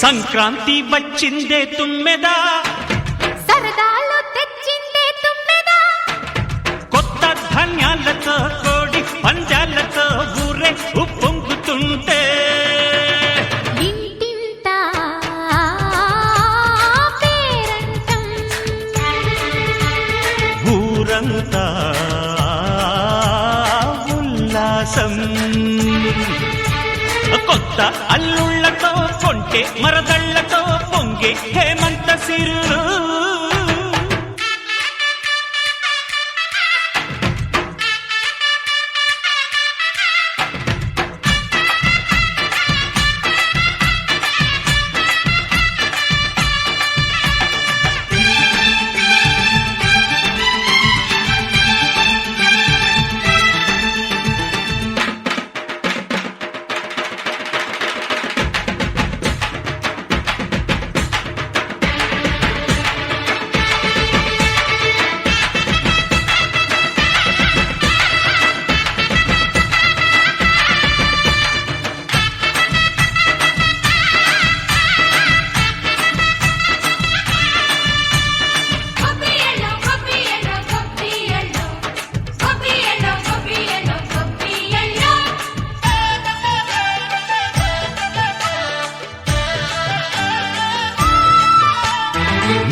సంక్రాంతి వచ్చిందే తుమ్మెదా, సరదాలు తెచ్చిందే తుమ్మెదా, కొత్త ధాన్యాలతో కోడి పంజాలతో ఊరే ఉప్పొంగుతుంటే ఇంటింటా పేరంటం, ఊరంతా ఉల్లాసం. కొత్త అల్లుళ్లతో కొంటే మరదళ్లతో పొంగే హేమంత సిరులు.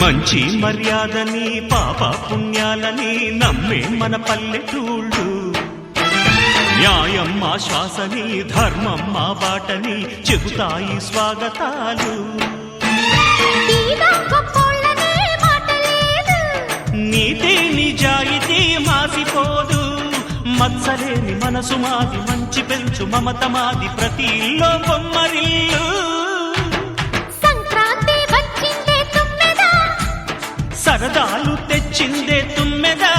మంచి మర్యాదని పాప పుణ్యాలని నమ్మే మన పల్లెటూళ్ళు, న్యాయం మా శ్వాసని ధర్మం మా బాటని చెబుతాయి స్వాగతాలు. తీగా గొప్పోళ్ళనే మాట లేదు, నీతి నిజాయితీ మాసిపోదు, మత్సలేని మనసు మాది, మంచి పెంచు మమత మాది, ప్రతి ఇల్లో బొమ్మరిల్లు. సంక్రాంతి వచ్చిందే తుమ్మెదా, సరదాలు తెచ్చిందే తుమ్మెదా.